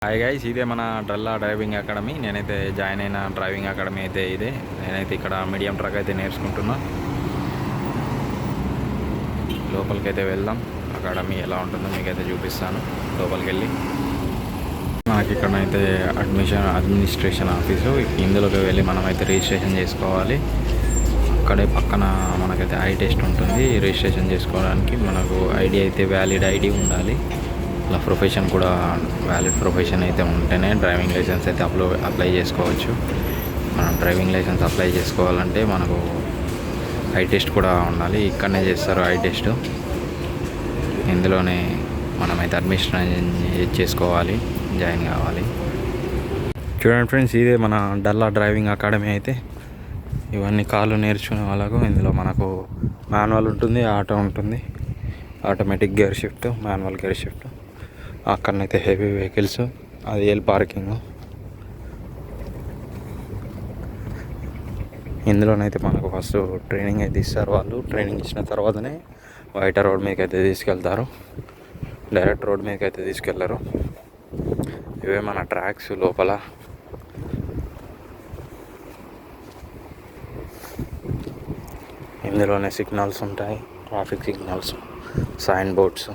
Hi guys, ఇదే మన డ్రల్లా driving academy. నేనైతే జాయిన్ అయిన డ్రైవింగ్ అకాడమీ అయితే ఇదే. నేనైతే ఇక్కడ మీడియం ట్రక్ అయితే నేర్చుకుంటున్నా. లోపలికైతే వెళ్దాం. అకాడమీ ఎలా ఉంటుందో మీకైతే చూపిస్తాను. లోపలికి వెళ్ళి మనకి ఇక్కడైతే అడ్మినిస్ట్రేషన్ ఆఫీసు. ఇందులోకి వెళ్ళి మనమైతే రిజిస్ట్రేషన్ చేసుకోవాలి. అక్కడే పక్కన మనకైతే ఐ టెస్ట్ ఉంటుంది. రిజిస్ట్రేషన్ చేసుకోవడానికి మనకు ఐడి అయితే వ్యాలిడ్ ఐడి ఉండాలి. అలా ప్రొఫెషన్ కూడా వ్యాలిడ్ ప్రొఫెషన్ అయితే ఉంటేనే డ్రైవింగ్ లైసెన్స్ అయితే అప్లై చేసుకోవచ్చు. మనం డ్రైవింగ్ లైసెన్స్ అప్లై చేసుకోవాలంటే మనకు ఐ టెస్ట్ కూడా ఉండాలి. ఇక్కడనే చేస్తారు ఐ టెస్ట్. ఇందులోనే మనమైతే అడ్మిషన్ చేసుకోవాలి, జాయిన్ కావాలి. చూడండి ఫ్రెండ్స్, ఇదే మన డ్రల్లా డ్రైవింగ్ అకాడమీ. అయితే ఇవన్నీ కార్లు నేర్చుకునే వాళ్ళకు ఇందులో మనకు మాన్యువల్ ఉంటుంది, ఆటో ఉంటుంది, automatic gear shift, manual gear shift. అక్కడనైతే హెవీ వెహికల్స్, అది ఎల్ పార్కింగ్. ఇందులోనైతే మనకు ఫస్ట్ ట్రైనింగ్ అయితే ఇస్తారు వాళ్ళు. ట్రైనింగ్ ఇచ్చిన తర్వాతనే బయట రోడ్ మీదకి అయితే తీసుకెళ్తారు. డైరెక్ట్ రోడ్ మీదకి అయితే తీసుకెళ్లరు. ఇవే మన ట్రాక్స్. లోపల ఇందులోనే సిగ్నల్స్ ఉంటాయి, ట్రాఫిక్ సిగ్నల్స్, సైన్ బోర్డ్స్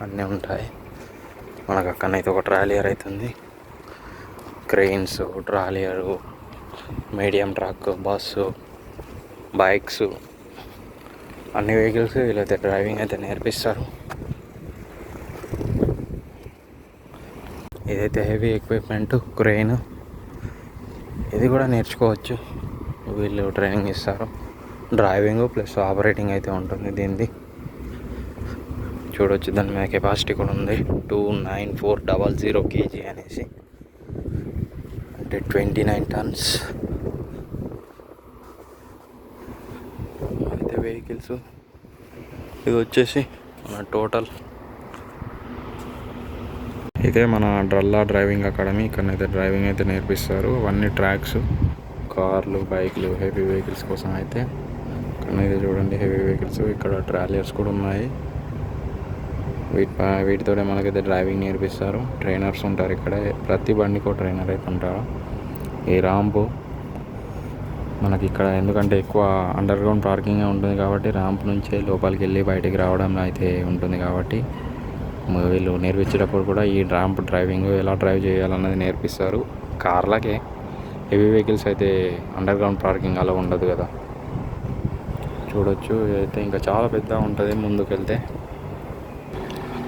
అన్నీ ఉంటాయి. మనకు అక్కడనైతే ఒక ట్రాలియర్ అవుతుంది, cranes, trailer, medium truck, bus, bikes, అన్ని వెహికల్స్ వీళ్ళైతే డ్రైవింగ్ అయితే నేర్పిస్తారు. ఇదైతే హెవీ ఎక్విప్మెంట్, క్రెయిన్. ఇది కూడా నేర్చుకోవచ్చు. వీళ్ళు ట్రైనింగ్ ఇస్తారు. డ్రైవింగ్ ప్లస్ ఆపరేటింగ్ అయితే ఉంటుంది దీనిది. చూడవచ్చు, దాని మీద కెపాసిటీ కూడా ఉంది 29400 kg అనేసి, అంటే 29 tons అయితే వెహికల్స్. ఇది వచ్చేసి మన టోటల్. ఇదే మన డ్రల్లా డ్రైవింగ్ అకాడమీ. ఇక్కడనైతే డ్రైవింగ్ అయితే నేర్పిస్తారు. అవన్నీ ట్రాక్స్, కార్లు, బైక్లు, హెవీ వెహికల్స్ కోసం అయితే. ఇక్కడనైతే చూడండి హెవీ వెహికల్స్. ఇక్కడ ట్రాలియర్స్ కూడా ఉన్నాయి. వీటితోనే మనకైతే డ్రైవింగ్ నేర్పిస్తారు. ట్రైనర్స్ ఉంటారు ఇక్కడ. ప్రతి బండికో ట్రైనర్ అయితే ఉంటారు. ఈ ర్యాంపు మనకి ఇక్కడ ఎందుకంటే ఎక్కువ అండర్ గ్రౌండ్ పార్కింగ్ ఉంటుంది కాబట్టి ర్యాంప్ నుంచే లోపలికి వెళ్ళి బయటికి రావడం అయితే ఉంటుంది కాబట్టి వీళ్ళు నేర్పించేటప్పుడు కూడా ఈ ర్యాంప్ డ్రైవింగ్ ఎలా డ్రైవ్ చేయాలన్నది నేర్పిస్తారు. కార్లకే, హెవీ వెహికల్స్ అయితే అండర్ గ్రౌండ్ పార్కింగ్ అలా ఉండదు కదా. చూడొచ్చు, అయితే ఇంకా చాలా పెద్దగా ఉంటుంది ముందుకు వెళ్తే.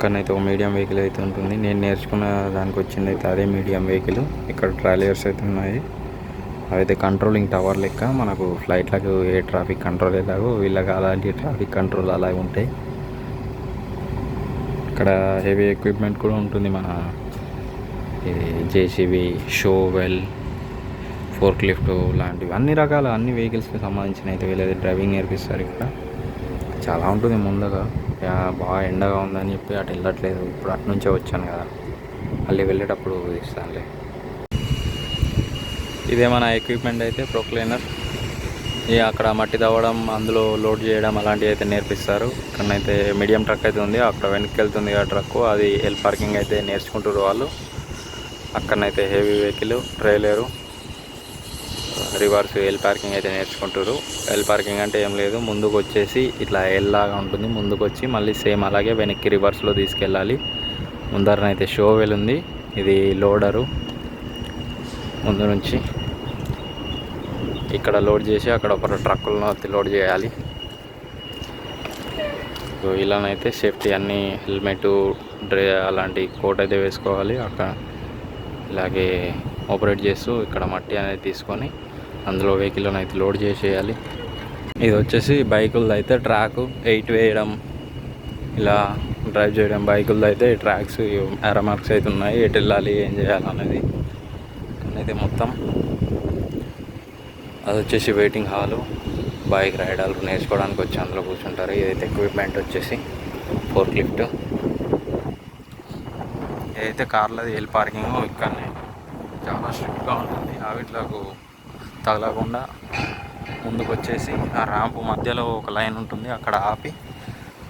అక్కడనైతే ఒక మీడియం వెహికల్ అయితే ఉంటుంది. నేను నేర్చుకున్న దానికి వచ్చింది అయితే అదే మీడియం వెహికల్. ఇక్కడ ట్రాలియర్స్ అయితే ఉన్నాయి. అవైతే కంట్రోలింగ్ టవర్ లెక్క. మనకు ఫ్లైట్లకు ఏ ట్రాఫిక్ కంట్రోల్ ఎలాగో వీళ్ళకి అలాంటి ట్రాఫిక్ కంట్రోల్ అలాగే ఉంటాయి. ఇక్కడ హెవీ ఎక్విప్మెంట్ కూడా ఉంటుంది. మన జేసీబీ, షోవెల్, ఫోర్క్ లిఫ్ట్ లాంటివి అన్ని రకాల అన్ని వెహికల్స్కి సంబంధించిన అయితే వీళ్ళైతే డ్రైవింగ్ నేర్పిస్తారు. ఇక్కడ చాలా ఉంటుంది ముందుగా. బాగా ఎండగా ఉందని చెప్పి అటు వెళ్ళట్లేదు. ఇప్పుడు అటు నుంచే వచ్చాను కదా, మళ్ళీ వెళ్ళేటప్పుడు ఇస్తానులే. ఇదే మన ఎక్విప్మెంట్ అయితే ప్రొక్లైనర్. అక్కడ మట్టి తవ్వడం, అందులో లోడ్ చేయడం అలాంటివి అయితే నేర్పిస్తారు. ఇక్కడనైతే మీడియం ట్రక్ అయితే ఉంది. అక్కడ వెనక్కి వెళ్తుంది ఆ ట్రక్. అది ఎల్ పార్కింగ్ అయితే నేర్చుకుంటారు వాళ్ళు. అక్కడనైతే heavy vehicle, trailer, reverse L parking అయితే నేర్చుకుంటారు. ఎల్ పార్కింగ్ అంటే ఏం లేదు, ముందుకు వచ్చేసి ఇట్లా ఎల్ లాగా ఉంటుంది. ముందుకు వచ్చి మళ్ళీ సేమ్ అలాగే వెనక్కి రివర్స్లో తీసుకెళ్ళాలి. ముందరనైతే షోవెల్ ఉంది. ఇది లోడరు. ముందు నుంచి ఇక్కడ లోడ్ చేసి అక్కడ ఒక ట్రక్కులను లోడ్ చేయాలి. సో ఇలానైతే సేఫ్టీ అన్నీ, హెల్మెట్, అలాంటి కోట్ అయితే వేసుకోవాలి. అక్కడ ఇలాగే ఆపరేట్ చేస్తూ ఇక్కడ మట్టి అనేది తీసుకొని అందులో వెహికల్ని అయితే లోడ్ చేసేయాలి. ఇది వచ్చేసి బైకులది అయితే ట్రాక్ 8 వేయడం, ఇలా డ్రైవ్ చేయడం. బైకులది అయితే ట్రాక్స్, ఏరో మార్క్స్ అయితే ఉన్నాయి, ఎటు వెళ్ళాలి, ఏం చేయాలనేది. అయితే మొత్తం అది వచ్చేసి వెయిటింగ్ హాలు. బైక్ రైడర్లు నేర్చుకోవడానికి వచ్చి అందులో కూర్చుంటారు. ఇదైతే ఎక్విప్మెంట్ వచ్చేసి ఫోర్క్ లిఫ్ట్. ఇదైతే కార్లది ఎల్ పార్కింగ్. ఇక్కడనే చాలా స్ట్రిక్ట్గా ఉంటుంది. వీటిలకు తగలకుండా ముందుకు వచ్చేసి ఆ ర్యాంపు మధ్యలో ఒక లైన్ ఉంటుంది, అక్కడ ఆపి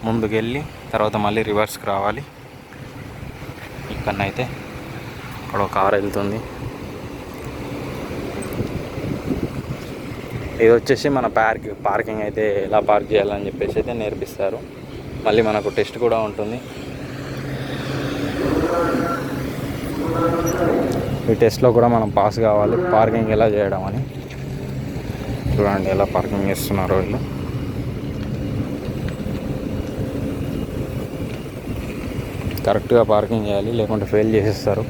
ముందుకు వెళ్ళి తర్వాత మళ్ళీ రివర్స్కి రావాలి. ఇక్కడనైతే ఇక్కడ ఒక కార్ వెళ్తుంది. ఇది వచ్చేసి మన పార్కింగ్ అయితే ఎలా పార్క్ చేయాలని చెప్పేసి అయితే నేర్పిస్తారు. మళ్ళీ మనకు టెస్ట్ కూడా ఉంటుంది. ఈ టెస్ట్లో కూడా మనం పాస్ కావాలి, పార్కింగ్ ఎలా చేయడం అని. చూడండి ఎలా పార్కింగ్ చేస్తున్నారో వీళ్ళు. కరెక్ట్గా పార్కింగ్ చేయాలి, లేకుంటే ఫెయిల్ చేసేస్తారు.